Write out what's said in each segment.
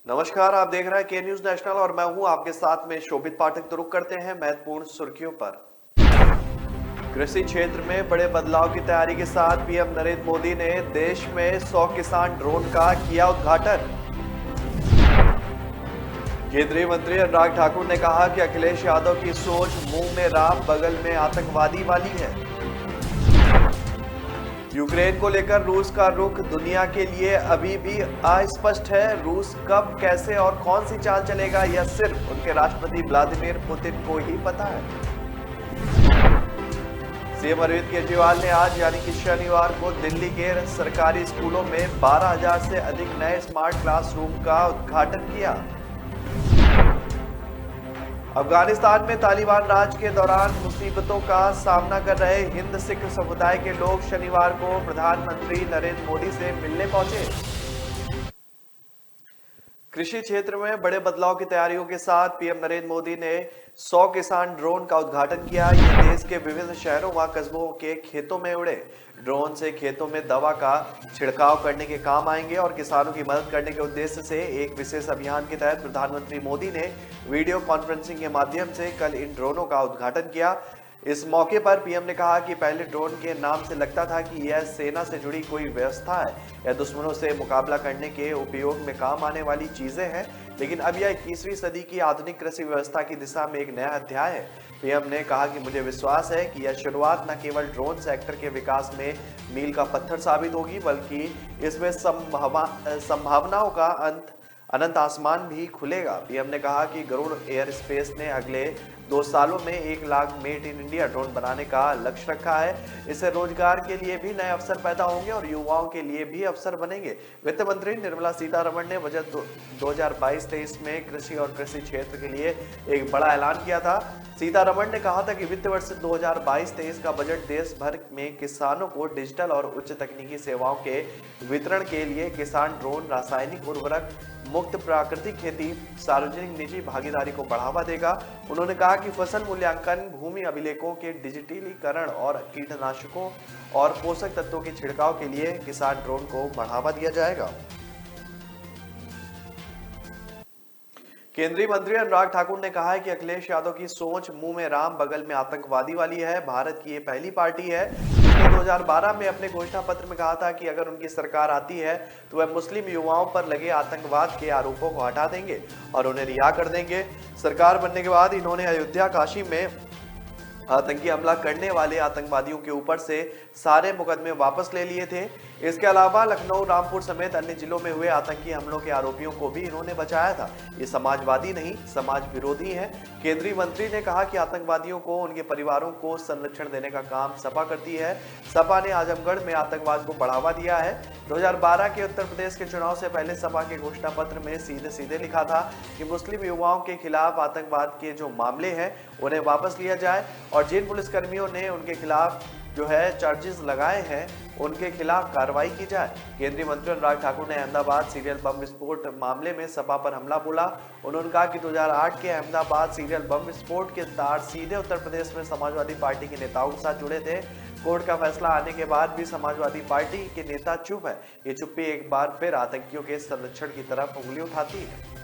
नमस्कार, आप देख रहे हैं के न्यूज नेशनल और मैं हूं आपके साथ में शोभित पाठक। तो रुक करते हैं महत्वपूर्ण सुर्खियों पर। कृषि क्षेत्र में बड़े बदलाव की तैयारी के साथ पीएम नरेंद्र मोदी ने देश में 100 किसान ड्रोन का किया उद्घाटन। केंद्रीय मंत्री अनुराग ठाकुर ने कहा कि अखिलेश यादव की सोच मुंह में राम बगल में आतंकवादी वाली है। यूक्रेन को लेकर रूस का रुख दुनिया के लिए अभी भी अस्पष्ट है। रूस कब, कैसे और कौन सी चाल चलेगा, यह सिर्फ उनके राष्ट्रपति व्लादिमीर पुतिन को ही पता है। सीएम अरविंद केजरीवाल ने आज यानी कि शनिवार को दिल्ली के सरकारी स्कूलों में 12,000 से अधिक नए स्मार्ट क्लासरूम का उद्घाटन किया। अफगानिस्तान में तालिबान राज के दौरान मुसीबतों का सामना कर रहे हिंद सिख समुदाय के लोग शनिवार को प्रधानमंत्री नरेंद्र मोदी से मिलने पहुंचे। कृषि क्षेत्र में बड़े बदलाव की तैयारियों के साथ पीएम नरेंद्र मोदी ने 100 किसान ड्रोन का उद्घाटन किया। ये देश के विभिन्न शहरों व कस्बों के खेतों में उड़े। ड्रोन से खेतों में दवा का छिड़काव करने के काम आएंगे और किसानों की मदद करने के उद्देश्य से एक विशेष अभियान के तहत प्रधानमंत्री मोदी ने वीडियो कॉन्फ्रेंसिंग के माध्यम से कल इन ड्रोनों का उद्घाटन किया। इस मौके पर पीएम ने कहा कि पहले ड्रोन के नाम से लगता था कि यह सेना से जुड़ी कोई व्यवस्था है या दुश्मनों से मुकाबला करने के उपयोग में काम आने वाली चीजें हैं, लेकिन अब यह 21वीं सदी की आधुनिक कृषि व्यवस्था की दिशा में एक नया अध्याय है। पीएम ने कहा कि मुझे विश्वास है कि यह शुरुआत न केवल ड्रोन सेक्टर के विकास में मील का पत्थर साबित होगी, बल्कि इसमें संभावनाओं का अनंत आसमान भी खुलेगा। पीएम ने कहा कि गरुड़ एयर स्पेस ने अगले 2 सालों में 1 lakh made in India drone बनाने का लक्ष्य रखा है। इससे रोजगार के लिए भी नए अवसर पैदा होंगे और युवाओं के लिए भी अवसर बनेंगे। वित्त मंत्री निर्मला सीतारमण ने बजट 2022-23 में कृषि और कृषि क्षेत्र के लिए एक बड़ा ऐलान किया था। सीतारमण ने कहा था कि वित्त वर्ष 2022-23 का बजट देश भर में किसानों को डिजिटल और उच्च तकनीकी सेवाओं के वितरण के लिए किसान ड्रोन, रासायनिक उर्वरक मुक्त प्राकृतिक खेती, सार्वजनिक निजी भागीदारी को बढ़ावा देगा। उन्होंने कहा कि फसल मूल्यांकन, भूमि अभिलेखों के डिजिटलीकरण और कीटनाशकों और पोषक तत्वों के छिड़काव के लिए किसान ड्रोन को बढ़ावा दिया जाएगा। केंद्रीय मंत्री अनुराग ठाकुर ने कहा है कि अखिलेश यादव की सोच मुंह में राम बगल में आतंकवादी वाली है। भारत की ये पहली पार्टी है जिसने 2012 में अपने घोषणा पत्र में कहा था कि अगर उनकी सरकार आती है तो वह मुस्लिम युवाओं पर लगे आतंकवाद के आरोपों को हटा देंगे और उन्हें रिहा कर देंगे। सरकार बनने के बाद इन्होंने अयोध्या, काशी में आतंकी हमला करने वाले आतंकवादियों के ऊपर से सारे मुकदमे वापस ले लिए थे। इसके अलावा लखनऊ, रामपुर समेत अन्य जिलों में हुए आतंकी हमलों के आरोपियों को भी इन्होंने बचाया था। ये समाजवादी नहीं, समाज विरोधी है। केंद्रीय मंत्री ने कहा कि आतंकवादियों को, उनके परिवारों को संरक्षण देने का काम सपा करती है। सपा ने आजमगढ़ में आतंकवाद को बढ़ावा दिया है। 2012 के उत्तर प्रदेश के चुनाव से पहले सपा के घोषणा पत्र में सीधे सीधे लिखा था कि मुस्लिम युवाओं के खिलाफ आतंकवाद के जो मामले हैं उन्हें वापस लिया जाए और जिन पुलिसकर्मियों ने उनके खिलाफ जो है चार्जेस लगाए हैं उनके खिलाफ कार्रवाई की जाए। केंद्रीय मंत्री अनुराग ठाकुर ने अहमदाबाद सीरियल बम विस्फोट मामले में सपा पर हमला बोला। उन्होंने कहा कि 2008 के अहमदाबाद सीरियल बम विस्फोट के तार सीधे उत्तर प्रदेश में समाजवादी पार्टी के नेताओं के साथ जुड़े थे। कोर्ट का फैसला आने के बाद भी समाजवादी पार्टी के नेता चुप है। ये चुप्पी एक बार फिर आतंकियों के संरक्षण की तरफ उंगली उठाती है।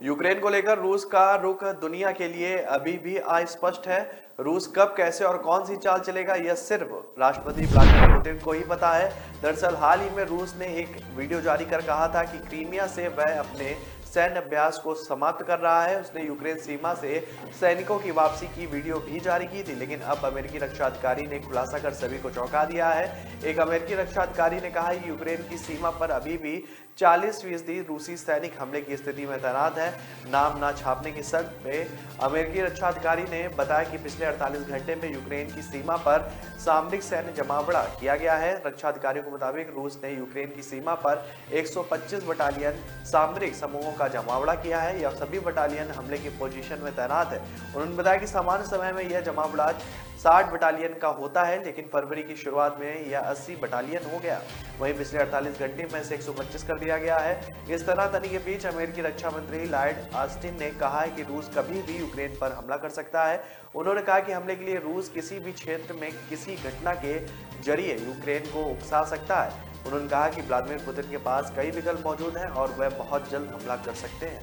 यूक्रेन को लेकर रूस का रुख दुनिया के लिए अभी भी अस्पष्ट है। रूस कब, कैसे और कौन सी चाल चलेगा, यह सिर्फ राष्ट्रपति व्लादिमीर पुतिन को ही पता है। दरअसल हाल ही में रूस ने एक वीडियो जारी कर कहा था कि क्रीमिया से वह अपने सैन्य अभ्यास को समाप्त कर रहा है। उसने यूक्रेन सीमा से सैनिकों की वापसी की वीडियो भी जारी की थी, लेकिन अब अमेरिकी रक्षा अधिकारी ने खुलासा कर सभी को चौंका दिया है। एक अमेरिकी रक्षा अधिकारी ने कहा कि यूक्रेन की सीमा पर अभी भी 40% रूसी सैनिक हमले की स्थिति में तैनात है। नाम ना छापने की शर्त पे अमेरिकी रक्षा अधिकारी ने बताया कि पिछले 48 घंटे में यूक्रेन की सीमा पर सामरिक सैन्य जमावड़ा किया गया है। रक्षा अधिकारियों के मुताबिक रूस ने यूक्रेन की सीमा पर 125 बटालियन सामरिक समूहों का जमावड़ा किया है। यह सभी बटालियन हमले की पोजीशन में तैनात है। उन्होंने बताया कि सामान्य समय में यह जमावड़ा 60 बटालियन का होता है, लेकिन फरवरी की शुरुआत में यह 80 बटालियन हो गया। वहीं पिछले 48 घंटे में से 125 कर दिया गया है। इस तनातनी के बीच अमेरिकी रक्षा मंत्री लॉयड ऑस्टिन ने कहा है कि रूस कभी भी यूक्रेन पर हमला कर सकता है। उन्होंने कहा कि हमले के लिए रूस किसी भी क्षेत्र में किसी घटना के जरिए यूक्रेन को उकसा सकता है। उन्होंने कहा कि व्लादिमीर पुतिन के पास कई विकल्प मौजूद हैं और वह बहुत जल्द हमला कर सकते हैं।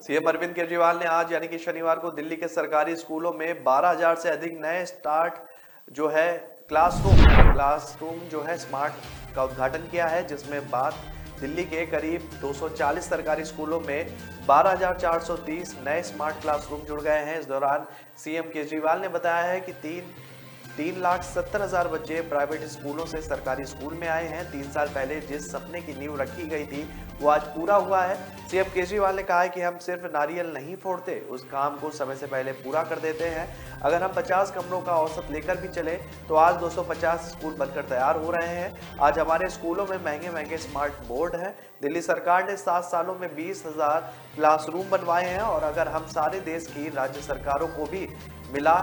सीएम अरविंद केजरीवाल ने आज यानी कि शनिवार को दिल्ली के सरकारी स्कूलों में 12,000 से अधिक नए क्लासरूम जो है स्मार्ट का उद्घाटन किया है, जिसमें बात दिल्ली के करीब 240 सरकारी स्कूलों में 12,430 नए स्मार्ट क्लासरूम जुड़ गए हैं। इस दौरान सीएम केजरीवाल ने बताया है कि 3,70,000 बच्चे प्राइवेट स्कूलों से सरकारी स्कूल में आए हैं। 3 साल पहले जिस सपने की नींव रखी गई थी वो आज पूरा हुआ है। सीएम केजरीवाल ने कहा है कि हम सिर्फ नारियल नहीं फोड़ते, उस काम को समय से पहले पूरा कर देते हैं। अगर हम 50 कमरों का औसत लेकर भी चले तो आज 250 स्कूल बनकर तैयार हो रहे हैं। आज हमारे स्कूलों में महंगे महंगे स्मार्ट बोर्ड हैं। दिल्ली सरकार ने 7 सालों में 20,000 क्लासरूम बनवाए हैं और अगर हम सारे देश की राज्य सरकारों को भी मिला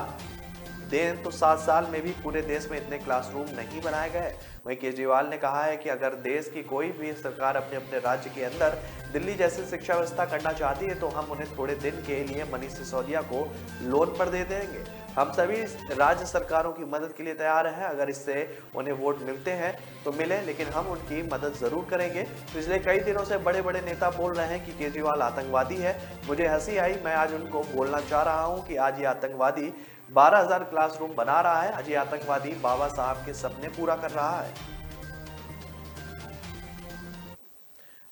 दें तो 7 साल में भी पूरे देश में इतने क्लासरूम नहीं बनाए गए। वहीं केजरीवाल ने कहा है कि अगर देश की कोई भी सरकार अपने अपने राज्य के अंदर दिल्ली जैसी शिक्षा व्यवस्था करना चाहती है तो हम उन्हें थोड़े दिन के लिए मनीष सिसोदिया को लोन पर दे देंगे। हम सभी राज्य सरकारों की मदद के लिए तैयार हैं। अगर इससे उन्हें वोट मिलते हैं तो मिले, लेकिन हम उनकी मदद जरूर करेंगे। पिछले कई दिनों से बड़े बड़े नेता बोल रहे हैं कि केजरीवाल आतंकवादी है। मुझे हंसी आई। मैं आज उनको बोलना चाह रहा हूं कि आज ये आतंकवादी 12,000 क्लासरूम बना रहा है। आज ये आतंकवादी बाबा साहब के सपने पूरा कर रहा है।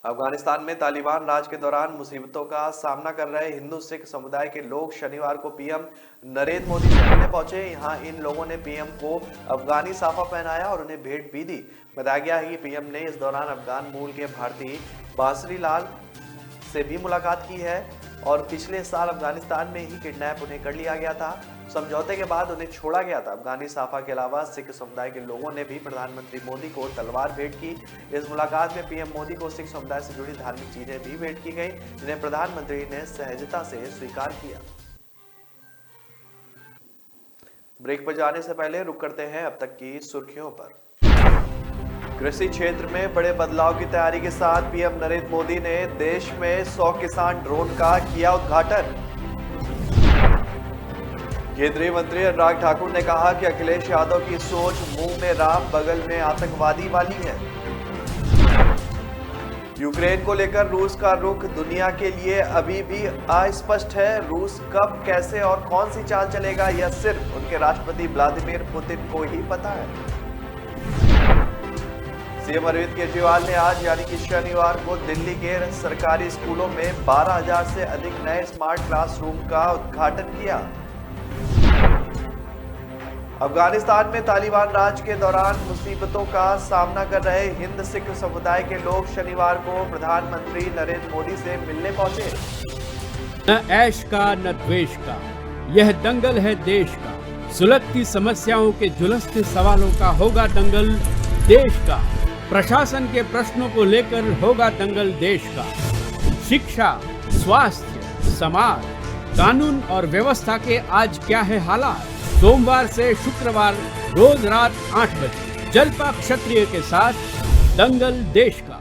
अफगानिस्तान में तालिबान राज के दौरान मुसीबतों का सामना कर रहे हिंदू सिख समुदाय के लोग शनिवार को पीएम नरेंद्र मोदी से मिलने पहुंचे। यहां इन लोगों ने पीएम को अफगानी साफा पहनाया और उन्हें भेंट भी दी। बताया गया है कि पीएम ने इस दौरान अफगान मूल के भारतीय बांसरी लाल से भी मुलाकात की है और पिछले साल अफगानिस्तान में ही किडनैप उन्हें कर लिया गया था। समझौते के बाद उन्हें छोड़ा गया था। अफगानी साफा के अलावा सिख समुदाय के लोगों ने भी प्रधानमंत्री मोदी को तलवार भेंट की। इस मुलाकात में पीएम मोदी को सिख समुदाय से जुड़ी धार्मिक चीजें भी भेंट की गई, जिन्हें प्रधानमंत्री ने सहजता से स्वीकार किया। ब्रेक पर जाने से पहले रुक करते हैं अब तक की सुर्खियों पर। कृषि क्षेत्र में बड़े बदलाव की तैयारी के साथ पीएम नरेंद्र मोदी ने देश में 100 किसान ड्रोन का किया उद्घाटन। केंद्रीय मंत्री अनुराग ठाकुर ने कहा कि अखिलेश यादव की सोच मुंह में राम बगल में आतंकवादी वाली है। यूक्रेन को लेकर रूस का रुख दुनिया के लिए अभी भी अस्पष्ट है। रूस कब, कैसे और कौन सी चाल चलेगा यह सिर्फ उनके राष्ट्रपति व्लादिमीर पुतिन को ही पता है। सीएम अरविंद केजरीवाल ने आज यानी कि शनिवार को दिल्ली के सरकारी स्कूलों में 12,000 से अधिक नए स्मार्ट क्लासरूम का उद्घाटन किया। अफगानिस्तान में तालिबान राज के दौरान मुसीबतों का सामना कर रहे हिंद सिख समुदाय के लोग शनिवार को प्रधानमंत्री नरेंद्र मोदी से मिलने पहुंचे। न ऐश का न द्वेष का, यह दंगल है देश का। सुलगती समस्याओं के जुलसते सवालों का होगा दंगल देश का। प्रशासन के प्रश्नों को लेकर होगा दंगल देश का। शिक्षा, स्वास्थ्य, समाज, कानून और व्यवस्था के आज क्या है हालात। सोमवार से शुक्रवार रोज रात 8 बजे जलपा क्षत्रिय के साथ दंगल देश का।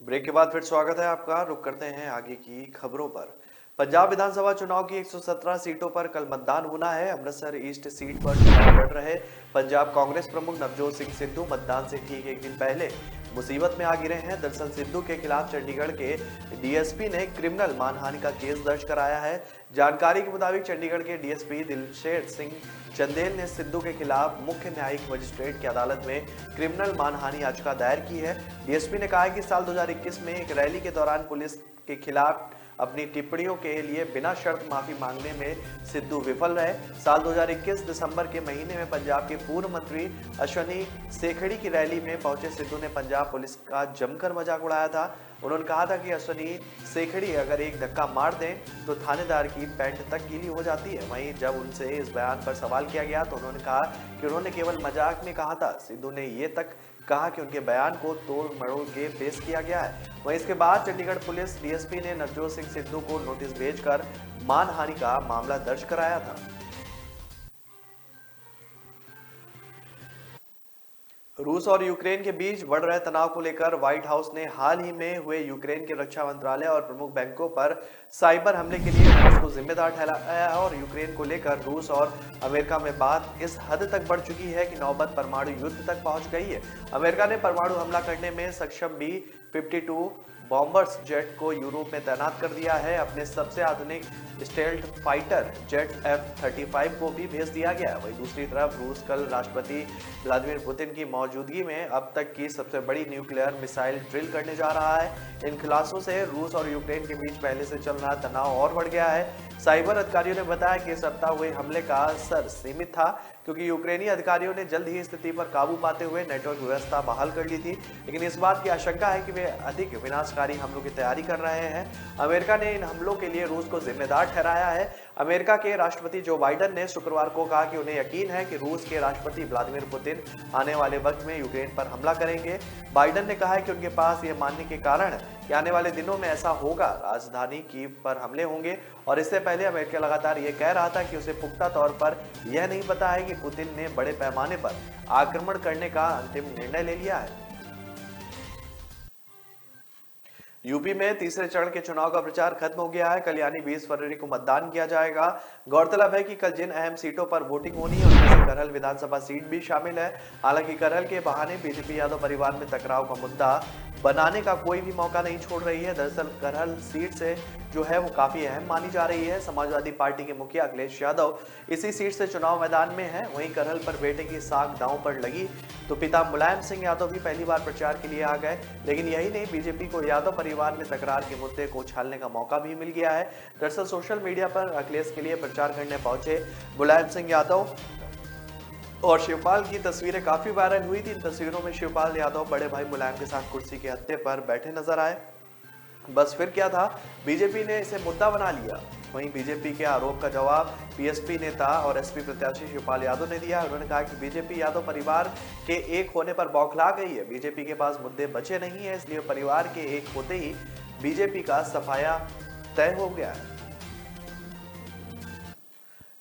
ब्रेक के बाद फिर स्वागत है आपका। रुक करते हैं आगे की खबरों पर। पंजाब विधानसभा चुनाव की 117 सीटों पर कल मतदान होना है। अमृतसर ईस्ट सीट पर चुनाव लड़ रहे पंजाब कांग्रेस प्रमुख नवजोत सिंह सिद्धू मतदान से ठीक एक दिन पहले मुसीबत में आ गिरे हैं। दरअसल सिद्धू के खिलाफ चंडीगढ़ के डीएसपी ने क्रिमिनल मानहानि का केस दर्ज कराया है। जानकारी के मुताबिक चंडीगढ़ के डीएसपी दिलशेर सिंह चंदेल ने सिद्धू के खिलाफ मुख्य न्यायिक मजिस्ट्रेट की अदालत में क्रिमिनल मानहानि याचिका दायर की है। डीएसपी ने कहा है कि साल 2021 में एक रैली के दौरान पुलिस के खिलाफ अपनी टिप्पणियों के लिए बिना शर्त माफी मांगने में सिद्धू विफल रहे। साल 2021 दिसंबर के महीने में पंजाब के पूर्व मंत्री अश्वनी सेखड़ी की रैली में पहुंचे सिद्धू ने पंजाब पुलिस का जमकर मजाक उड़ाया था। उन्होंने कहा था कि अश्वनी सेखड़ी अगर एक धक्का मार दें तो थानेदार की पैंट तक गीली हो जाती है। वहीं जब उनसे इस बयान पर सवाल किया गया तो उन्होंने कहा कि उन्होंने केवल मजाक में कहा था। सिद्धू ने ये तक कहा कि उनके बयान को तोड़ मरोड़ के पेश किया गया है। वहीं इसके बाद चंडीगढ़ पुलिस डीएसपी ने नवजोत सिंह सिद्धू को नोटिस भेजकर मानहानि का मामला दर्ज कराया था। रूस और यूक्रेन के बीच बढ़ रहे तनाव को लेकर व्हाइट हाउस ने हाल ही में हुए यूक्रेन के रक्षा मंत्रालय और प्रमुख बैंकों पर साइबर हमले के लिए रूस को जिम्मेदार ठहराया है। और यूक्रेन को लेकर रूस और अमेरिका में बात इस हद तक बढ़ चुकी है कि नौबत परमाणु युद्ध तक पहुंच गई है। अमेरिका ने परमाणु हमला करने में सक्षम B-52 बॉम्बर्स जेट को यूरोप में तैनात कर दिया है। अपने सबसे आधुनिक स्टेल्थ फाइटर जेट F-35 को भी भेज दिया गया। वहीं दूसरी तरफ रूस कल राष्ट्रपति व्लादिमीर पुतिन की मौजूदगी में अब तक की सबसे बड़ी न्यूक्लियर मिसाइल ड्रिल करने जा रहा है। इन खुलासों से रूस और यूक्रेन के बीच पहले से चल रहा तनाव और बढ़ गया है। साइबर अधिकारियों ने बताया कि इस सप्ताह हुए हमले का असर सीमित था, क्योंकि यूक्रेनी अधिकारियों ने जल्द ही स्थिति पर काबू पाते हुए नेटवर्क व्यवस्था बहाल कर ली थी। लेकिन इस बात की आशंका है कि वे अधिक विनाशकारी हमलों की तैयारी कर रहे हैं। अमेरिका ने इन हमलों के लिए रूस को जिम्मेदार ठहराया है। अमेरिका के राष्ट्रपति जो बाइडेन ने शुक्रवार को कहा कि उन्हें यकीन है कि रूस के राष्ट्रपति व्लादिमीर पुतिन आने वाले वक्त में यूक्रेन पर हमला करेंगे। बाइडेन ने कहा है कि उनके पास यह मानने के कारण है कि आने वाले दिनों में ऐसा होगा, राजधानी कीव पर हमले होंगे। और इससे पहले अमेरिका लगातार यह कह रहा था कि उसे पुख्ता तौर पर यह नहीं पता है कि पुतिन ने बड़े पैमाने पर आक्रमण करने का अंतिम निर्णय ले लिया है। यूपी में तीसरे चरण के चुनाव का प्रचार खत्म हो गया है। कल यानी 20 फरवरी को मतदान किया जाएगा। गौरतलब है कि कल जिन अहम सीटों पर वोटिंग होनी है उनमें से करहल विधानसभा सीट भी शामिल है। हालांकि करहल के बहाने बीजेपी यादव परिवार में टकराव का मुद्दा बनाने का कोई भी मौका नहीं छोड़ रही है। दरअसल करहल सीट से जो है वो काफी अहम मानी जा रही है। समाजवादी पार्टी के मुखिया अखिलेश यादव इसी सीट से चुनाव मैदान में है। वहीं करहल पर बेटे की साख दांव पर लगी तो पिता मुलायम सिंह यादव भी पहली बार प्रचार के लिए आ गए। लेकिन यही नहीं, बीजेपी को यादव परिवार में तकरार के मुद्दे को उछालने का मौका भी मिल गया है। दरअसल सोशल मीडिया पर अखिलेश के लिए प्रचार करने पहुंचे मुलायम सिंह यादव और शिवपाल की तस्वीरें काफी वायरल हुई थी। इन तस्वीरों में शिवपाल यादव बड़े भाई मुलायम के साथ कुर्सी के हत्थे पर बैठे नजर आए। बस फिर क्या था, बीजेपी ने इसे मुद्दा बना लिया। वहीं बीजेपी के आरोप का जवाब पीएसपी नेता और एसपी प्रत्याशी शिवपाल यादव ने दिया। उन्होंने कहा कि बीजेपी यादव परिवार के एक होने पर बौखला गई है। बीजेपी के पास मुद्दे बचे नहीं है, इसलिए परिवार के एक होते ही बीजेपी का सफाया तय हो गया है।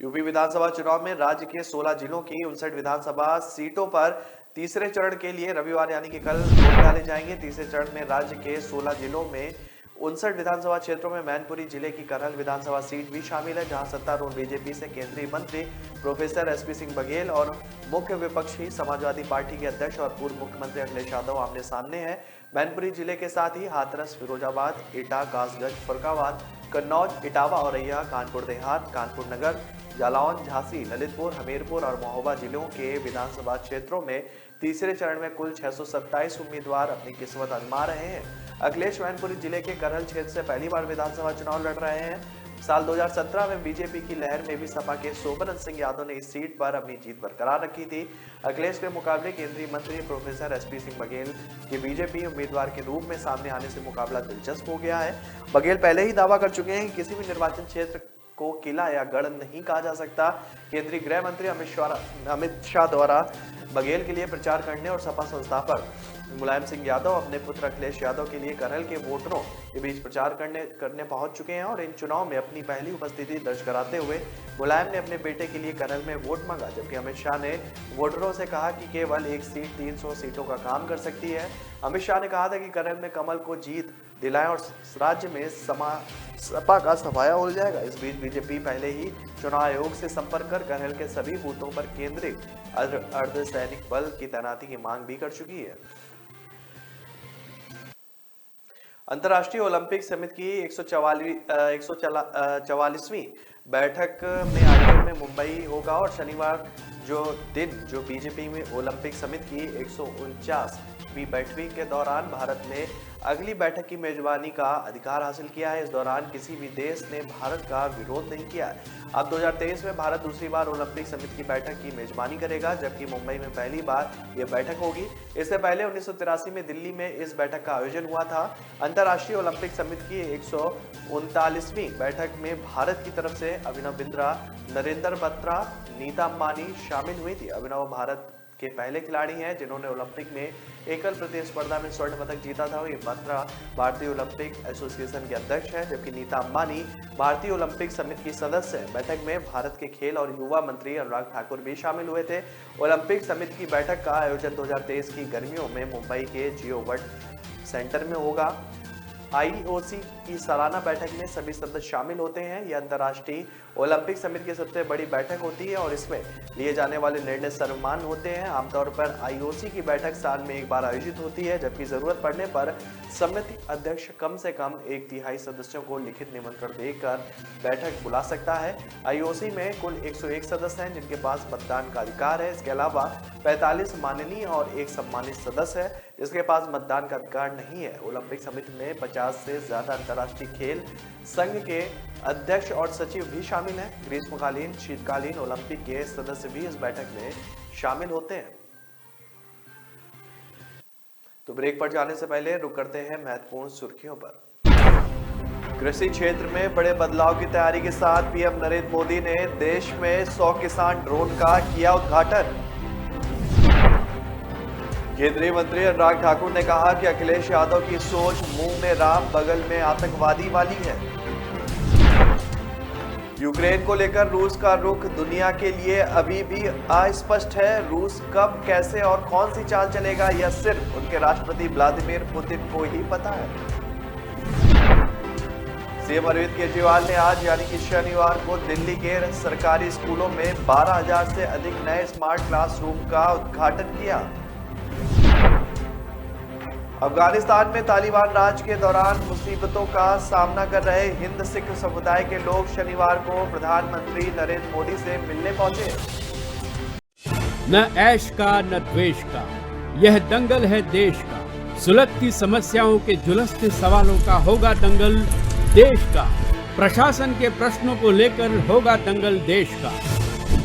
यूपी विधानसभा चुनाव में राज्य के 16 जिलों की 59 विधानसभा सीटों पर तीसरे चरण के लिए रविवार यानी कि कल वोट डाले जाएंगे। तीसरे चरण में राज्य के 16 जिलों में 59 विधानसभा क्षेत्रों में मैनपुरी जिले की करहल विधानसभा सीट भी शामिल है, जहां सत्तारूढ़ बीजेपी से केंद्रीय मंत्री प्रोफेसर एसपी सिंह बघेल और मुख्य विपक्षी समाजवादी पार्टी के अध्यक्ष और पूर्व मुख्यमंत्री अखिलेश यादव आमने सामने हैं। मैनपुरी जिले के साथ ही हाथरस, फिरोजाबाद, एटा, कासगंज, फरुखाबाद, कन्नौज, इटावा, औरैया, कानपुर देहात, कानपुर नगर, जालौन, झांसी, ललितपुर, हमीरपुर और महोबा जिलों के विधानसभा क्षेत्रों में तीसरे चरण में कुल 627 उम्मीदवार अपनी किस्मत आजमा रहे हैं। अखिलेश मैनपुरी जिले के करहल क्षेत्र से पहली बार विधानसभा चुनाव लड़ रहे हैं। साल 2017 में बीजेपी की लहर में भी सपा के शोभन सिंह यादव ने इस सीट पर अपनी जीत बरकरार रखी थी। अखिलेश के मुकाबले केंद्रीय मंत्री प्रोफेसर एसपी सिंह बघेल के बीजेपी उम्मीदवार के रूप में सामने आने से मुकाबला दिलचस्प हो गया है। बघेल पहले ही दावा कर चुके हैं कि किसी भी निर्वाचन क्षेत्र को किला या गढ़ नहीं कहा जा सकता। केंद्रीय गृह मंत्री अमित शाह द्वारा बघेल के लिए प्रचार करने और सपा संस्थापक मुलायम सिंह यादव अपने पुत्र अखिलेश यादव के लिए करहल के वोटरों के बीच प्रचार करने पहुंच चुके हैं और इन चुनाव में अपनी पहली उपस्थिति दर्ज कराते हुए मुलायम ने अपने बेटे के लिए करहल में वोट मांगा, जबकि अमित शाह ने वोटरों से कहा कि केवल एक सीट 300 सीटों का काम कर सकती है। अमित शाह ने कहा था कि करहल में कमल को जीत दिलाएं और राज्य में सपा का सफाया हो जाएगा। इस बीच बीजेपी पहले ही चुनाव आयोग से संपर्क कर करहल के सभी बूथों पर केंद्रीय अर्धसैनिक बल की तैनाती की मांग भी कर चुकी है। अंतर्राष्ट्रीय ओलंपिक समिति की 144वीं बैठक में आयोजन में मुंबई होगा और शनिवार जो बीजेपी में ओलंपिक समिति की 149वीं बैठक के दौरान भारत ने अगली बैठक की मेजबानी का अधिकार हासिल किया है। इस दौरान किसी भी देश ने भारत का विरोध नहीं किया है। अब 2023 में भारत दूसरी बार ओलंपिक समिति की बैठक की मेजबानी करेगा, जबकि मुंबई में पहली बार यह बैठक होगी। इससे पहले 1983 में दिल्ली में इस बैठक का आयोजन हुआ था। अंतर्राष्ट्रीय ओलंपिक समिति की 139वीं बैठक में भारत की तरफ से अभिनव बिंद्रा, नरेंद्र बत्रा, नीता अंबानी शामिल हुई थी। अभिनव भारत के पहले खिलाड़ी हैं जिन्होंने ओलंपिक में एकल प्रतिस्पर्धा में स्वर्ण पदक जीता था। ये पात्रा भारतीय ओलंपिक एसोसिएशन के अध्यक्ष हैं, जबकि नीता अंबानी भारतीय ओलंपिक समिति की सदस्य हैं। बैठक में भारत के खेल और युवा मंत्री अनुराग ठाकुर भी शामिल हुए थे। ओलंपिक समिति की बैठक का आयोजन 2023 की गर्मियों में मुंबई के जियो वर्ल्ड सेंटर में होगा। आईओसी की सालाना बैठक में सभी सदस्य शामिल होते हैं। यह अंतर्राष्ट्रीय ओलंपिक समिति की सबसे बड़ी बैठक होती है और इसमें लिए जाने वाले निर्णय सर्वमान्य होते हैं। आमतौर पर आईओसी की बैठक साल में एक बार आयोजित होती है, जबकि जरूरत पड़ने पर समिति अध्यक्ष कम से कम 1/3 सदस्यों को लिखित निमंत्रण देकर बैठक बुला सकता है। आईओसी में कुल 101 सदस्य हैं जिनके पास मतदान का अधिकार है। इसके अलावा 45 माननीय और 1 सम्मानित सदस्य है जिसके पास मतदान का अधिकार नहीं है। ओलंपिक समिति में 50 से ज्यादा अंतर्राष्ट्रीय खेल संघ के अध्यक्ष और सचिव भी शामिल हैं। ग्रीष्मकालीन, शीतकालीन ओलंपिक के सदस्य भी इस बैठक में शामिल होते हैं। तो ब्रेक पर जाने से पहले रुक करते हैं महत्वपूर्ण सुर्खियों पर। कृषि क्षेत्र में बड़े बदलाव की तैयारी के साथ पीएम नरेंद्र मोदी ने देश में 100 किसान ड्रोन का किया उद्घाटन। केंद्रीय मंत्री अनुराग ठाकुर ने कहा कि अखिलेश यादव की सोच मुंह में राम बगल में आतंकवादी वाली है। यूक्रेन को लेकर रूस का रुख दुनिया के लिए अभी भी अस्पष्ट है। रूस कब, कैसे और कौन सी चाल चलेगा, यह सिर्फ उनके राष्ट्रपति व्लादिमीर पुतिन को ही पता है। सीएम अरविंद केजरीवाल ने आज यानी कि शनिवार को दिल्ली के सरकारी स्कूलों में 12,000 से अधिक नए स्मार्ट क्लासरूम का उद्घाटन किया। अफगानिस्तान में तालिबान राज के दौरान मुसीबतों का सामना कर रहे हिंद सिख समुदाय के लोग शनिवार को प्रधानमंत्री नरेंद्र मोदी से मिलने पहुंचे। न ऐश का न द्वेष का, यह दंगल है देश का। सुलगती समस्याओं के जुलसते सवालों का होगा दंगल देश का। प्रशासन के प्रश्नों को लेकर होगा दंगल देश का।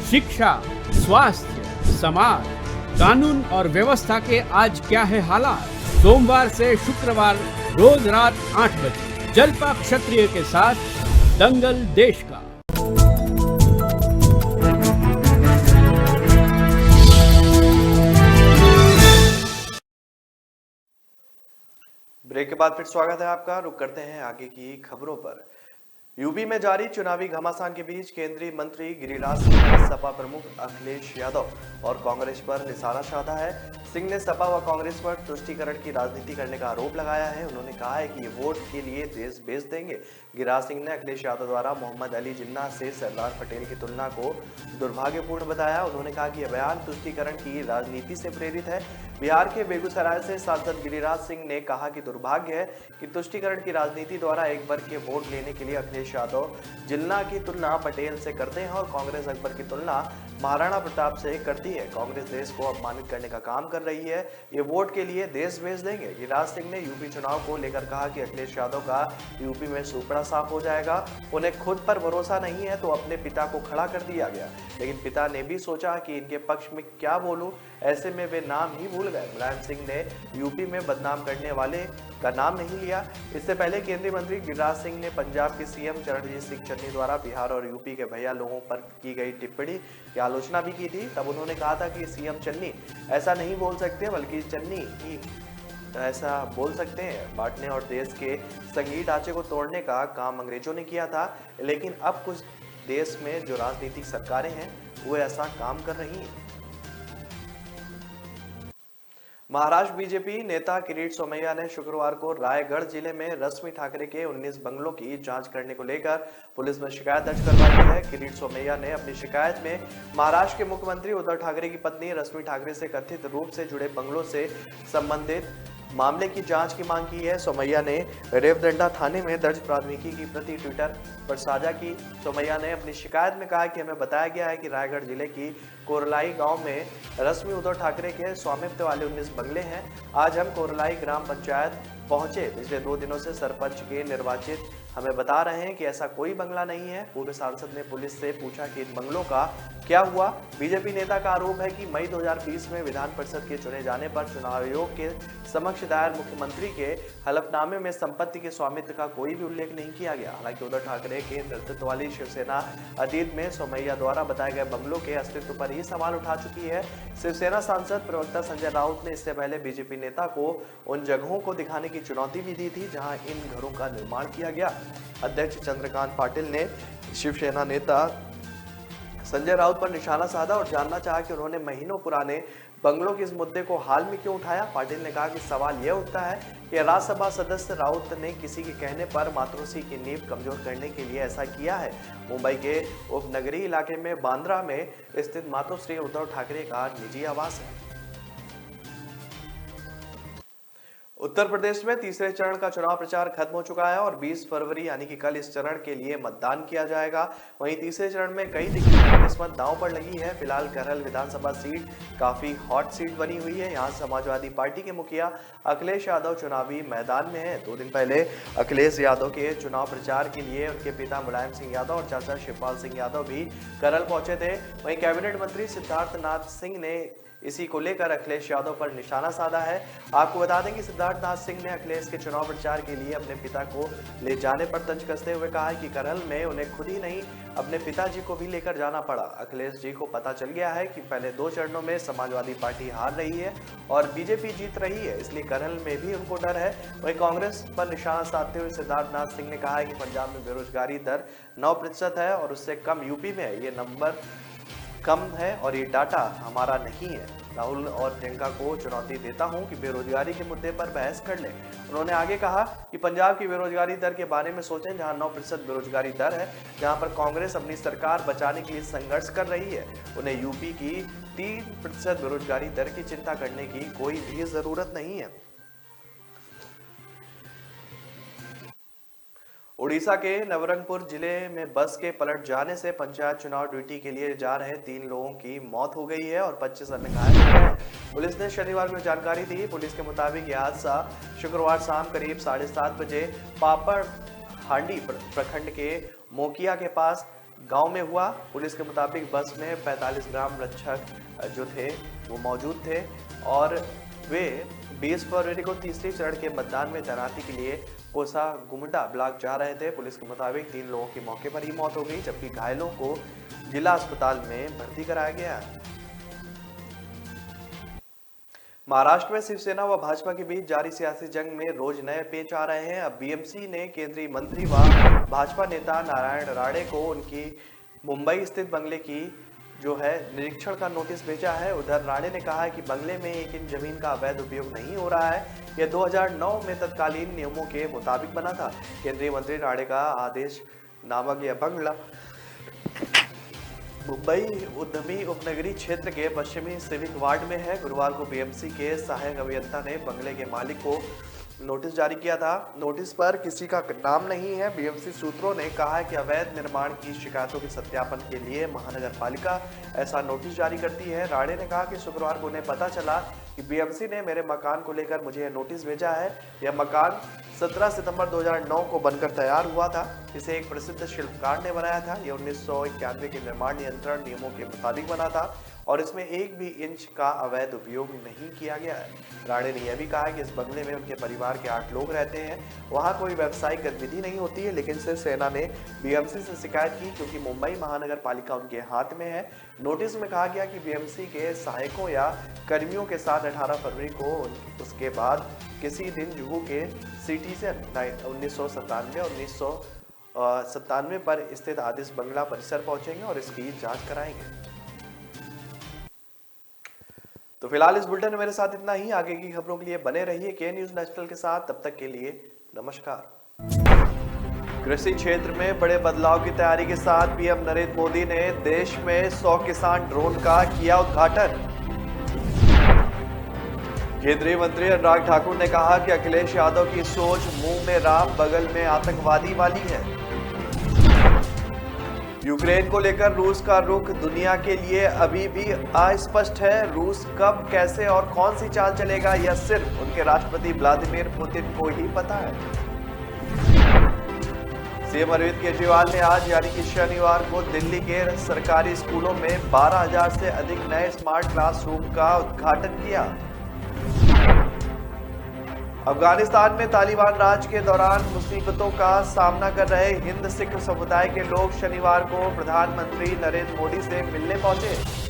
शिक्षा, स्वास्थ्य, समाज, कानून और व्यवस्था के आज क्या है हालात। सोमवार से शुक्रवार रोज रात 8 बजे जलपा क्षत्रिय के साथ दंगल देश का। ब्रेक के बाद फिर स्वागत है आपका। रुक करते हैं आगे की खबरों पर। यूपी में जारी चुनावी घमासान के बीच केंद्रीय मंत्री गिरिराज सिंह ने सपा प्रमुख अखिलेश यादव और कांग्रेस पर निशाना साधा है। सिंह ने सपा व कांग्रेस पर तुष्टीकरण की राजनीति करने का आरोप लगाया है। उन्होंने कहा है कि ये वोट के लिए देश बेच देंगे। गिरिराज सिंह ने अखिलेश यादव द्वारा मोहम्मद अली जिन्ना से सरदार पटेल की तुलना को दुर्भाग्यपूर्ण बताया। उन्होंने कहा कि यह बयान तुष्टीकरण की राजनीति से प्रेरित है। बिहार के बेगूसराय से सांसद गिरिराज सिंह ने कहा कि दुर्भाग्य है कि तुष्टीकरण की राजनीति द्वारा एक वर्ग के वोट लेने के लिए अखिलेश यादव जिन्ना की तुलना पटेल से करते हैं और कांग्रेस अकबर की तुलना महाराणा प्रताप से करती है। कांग्रेस देश को अपमानित करने का काम कर रही है। ये वोट के लिए देश बेच देंगे। गिरिराज सिंह ने यूपी चुनाव को लेकर कहा कि अखिलेश यादव का यूपी में सुपड़ा साफ हो जाएगा। उन्हें खुद पर भरोसा नहीं है तो अपने पिता को खड़ा कर दिया गया, लेकिन पिता ने भी सोचा कि इनके पक्ष में क्या बोलूं, ऐसे में वे नाम ही भूल गए। मुलायम सिंह ने यूपी में बदनाम करने वाले का नाम नहीं लिया। इससे पहले केंद्रीय मंत्री गिरिराज सिंह ने पंजाब के सीएम चरणजीत सिंह चन्नी द्वारा बिहार और यूपी के भैया लोगों पर की गई टिप्पणी की आलोचना भी की थी। तब उन्होंने कहा था कि सीएम चन्नी ऐसा नहीं बोल सकते, बल्कि चन्नी ही ऐसा बोल सकते हैं। बांटने और देश के संघीय ढांचे को तोड़ने का काम अंग्रेजों ने किया था, लेकिन अब कुछ देश में जो राजनीतिक सरकारें हैं वो ऐसा काम कर रही हैं। महाराष्ट्र बीजेपी नेता किरीट सोमैया ने शुक्रवार को रायगढ़ जिले में रश्मि ठाकरे के 19 बंगलों की जांच करने को लेकर पुलिस में शिकायत दर्ज करवाई है। किरीट सोमैया ने अपनी शिकायत में महाराष्ट्र के मुख्यमंत्री उद्धव ठाकरे की पत्नी रश्मि ठाकरे से कथित रूप से जुड़े बंगलों से संबंधित मामले की जांच की मांग की है। सोमैया ने रेवदंडा थाने में दर्ज प्राथमिकी की प्रति ट्विटर पर साझा की। सोमैया ने अपनी शिकायत में कहा कि हमें बताया गया है कि रायगढ़ जिले की कोरलाई गांव में रश्मि उद्धव ठाकरे के स्वामित्व वाले 19 बंगले हैं। आज हम कोरलाई ग्राम पंचायत पहुंचे। पिछले 2 दिनों से सरपंच के निर्वाचित हमें बता रहे हैं कि ऐसा कोई बंगला नहीं है। पूर्व सांसद ने पुलिस से पूछा कि इन बंगलों का क्या हुआ। बीजेपी नेता का आरोप है कि मई 2020 में विधान परिषद के चुने जाने पर चुनाव आयोग के समक्ष दायर मुख्यमंत्री के हलफनामे में संपत्ति के स्वामित्व का कोई भी उल्लेख नहीं किया गया। हालांकि उद्धव ठाकरे के नेतृत्व वाली शिवसेना अतीत में सोमैया द्वारा बताए गए बंगलों के अस्तित्व पर ही सवाल उठा चुकी है। शिवसेना सांसद प्रवक्ता संजय राउत ने इससे पहले बीजेपी नेता को उन जगहों को दिखाने की चुनौती भी दी थी जहां इन घरों का निर्माण किया गया। अध्यक्ष चंद्रकांत पाटिल ने शिवसेना नेता संजय राउत पर निशाना साधा और जानना चाहा कि उन्होंने महीनों पुराने बंगलों के इस मुद्दे को हाल में क्यों उठाया। पाटिल ने कहा कि सवाल यह उठता है कि राज्यसभा सदस्य राउत ने किसी के कहने पर मातृश्री की नींव कमजोर करने के लिए ऐसा किया है। मुंबई के उपनगरीय इलाके में बांद्रा में स्थित मातोश्री उद्धव ठाकरे का निजी आवास है। उत्तर प्रदेश में तीसरे चरण का चुनाव प्रचार खत्म हो चुका है और 20 फरवरी यानी कि कल इस चरण के लिए मतदान किया जाएगा। वहीं तीसरे चरण में कई दिग्गजों की किस्मत दांव पर लगी है। फिलहाल करहल विधानसभा सीट काफी हॉट सीट बनी हुई है। यहां समाजवादी पार्टी के मुखिया अखिलेश यादव चुनावी मैदान में है। 2 दिन पहले अखिलेश यादव के चुनाव प्रचार के लिए उनके पिता मुलायम सिंह यादव और चाचा शिवपाल सिंह यादव भी करहल पहुंचे थे। वहीं कैबिनेट मंत्री सिद्धार्थ नाथ सिंह ने इसी को लेकर अखिलेश यादव पर निशाना साधा है। आपको बता दें कि सिद्धार्थ नाथ सिंह ने अखिलेश के चुनाव प्रचार के लिए अपने पिता को ले जाने पर तंज कसते हुए कहा है कि करहल में उन्हें खुद ही नहीं अपने पिताजी को भी लेकर जाना पड़ा। अखिलेश जी को पता चल गया है कि पहले 2 चरणों में समाजवादी पार्टी हार रही है और बीजेपी जीत रही है, इसलिए करहल में भी उनको डर है। वहीं कांग्रेस पर निशाना साधते हुए सिद्धार्थ नाथ सिंह ने कहा है कि पंजाब में बेरोजगारी दर 9% है और उससे कम यूपी में है। ये नंबर कम है और ये डाटा हमारा नहीं है। राहुल और प्रियंका को चुनौती देता हूं कि बेरोजगारी के मुद्दे पर बहस कर लें। उन्होंने आगे कहा कि पंजाब की बेरोजगारी दर के बारे में सोचें, जहां 9% बेरोजगारी दर है, जहां पर कांग्रेस अपनी सरकार बचाने के लिए संघर्ष कर रही है। उन्हें यूपी की 3% बेरोजगारी दर की चिंता करने की कोई भी जरूरत नहीं है। उड़ीसा के नवरंगपुर जिले में बस के पलट जाने से पंचायत चुनाव ड्यूटी के लिए जा रहे 3 लोगों की मौत हो गई है और 25 अन्य घायल हो गए। पुलिस ने शनिवार को जानकारी दी। पुलिस के मुताबिक यह हादसा शुक्रवार शाम करीब 7:30 बजे पापड़ हांडी प्रखंड के मोकिया के पास गांव में हुआ। पुलिस के मुताबिक बस में 45 ग्राम रक्षक जो थे वो मौजूद थे और वे 20 फरवरी को तीसरे चरण के मतदान में तैनाती के लिए कोसा गुमडा ब्लॉक जा रहे थे। पुलिस के मुताबिक 3 लोगों की मौके पर ही मौत हो गई, जबकि घायलों को जिला अस्पताल में भर्ती कराया गया है। महाराष्ट्र में शिवसेना व भाजपा के बीच जारी सियासी जंग में रोज नए पेच आ रहे हैं। अब बीएमसी ने केंद्रीय मंत्री व भाजपा नेता नारायण राणे को उनकी मुंबई स्थित बंगले की जो है निरीक्षण का नोटिस भेजा है। उधर राणे ने कहा है कि बंगले में एक इंच जमीन का अवैध उपयोग नहीं हो रहा है। यह 2009 में तत्कालीन नियमों के मुताबिक बना था। केंद्रीय मंत्री राणे का आदेश नामक यह बंगला मुंबई उद्यमी उपनगरीय क्षेत्र के पश्चिमी सिविक वार्ड में है। गुरुवार को बीएमसी के सहायक अभियंता ने बंगले के मालिक को नोटिस जारी किया था। नोटिस पर किसी का नाम नहीं है। बीएमसी सूत्रों ने कहा है कि अवैध निर्माण की शिकायतों के सत्यापन के लिए महानगर पालिका ऐसा नोटिस जारी करती है। राणे ने कहा कि शुक्रवार को उन्हें पता चला कि बीएमसी ने मेरे मकान को लेकर मुझे यह नोटिस भेजा है। यह मकान 17 सितंबर 2009 को बनकर तैयार हुआ था। इसे एक प्रसिद्ध शिल्पकार ने बनाया था। यह 1991 के निर्माण नियंत्रण नियमों के मुताबिक बना था और इसमें एक भी इंच का अवैध उपयोग नहीं किया गया है। राणे ने यह भी कहा कि इस बंगले में उनके परिवार के 8 लोग रहते हैं। वहां कोई व्यावसायिक गतिविधि नहीं होती है, लेकिन शिवसेना ने बीएमसी से शिकायत की क्योंकि मुंबई महानगर पालिका उनके हाथ में है। नोटिस में कहा गया कि बीएमसी के सहायकों या कर्मियों के साथ 18 फरवरी को उसके बाद किसी दिन जुहू के सिटीजन 1997 और 1997 पर स्थित आदिश बंगला परिसर पहुंचेंगे और इसकी जांच कराएंगे। तो फिलहाल इस बुलेटिन में मेरे साथ इतना ही। आगे की खबरों के लिए बने रहिए के न्यूज नेशनल के साथ। तब तक के लिए नमस्कार। कृषि क्षेत्र में बड़े बदलाव की तैयारी के साथ पीएम नरेंद्र मोदी ने देश में 100 किसान ड्रोन का किया उद्घाटन। केंद्रीय मंत्री अनुराग ठाकुर ने कहा कि अखिलेश यादव की सोच मुंह में राम बगल में आतंकवादी वाली है। यूक्रेन को लेकर रूस का रुख दुनिया के लिए अभी भी अस्पष्ट है। रूस कब, कैसे और कौन सी चाल चलेगा, यह सिर्फ उनके राष्ट्रपति व्लादिमीर पुतिन को ही पता है। सीएम अरविंद केजरीवाल ने आज यानी कि शनिवार को दिल्ली के सरकारी स्कूलों में 12,000 से अधिक नए स्मार्ट क्लासरूम का उद्घाटन किया। अफगानिस्तान में तालिबान राज के दौरान मुसीबतों का सामना कर रहे हिंद सिख समुदाय के लोग शनिवार को प्रधानमंत्री नरेंद्र मोदी से मिलने पहुंचे।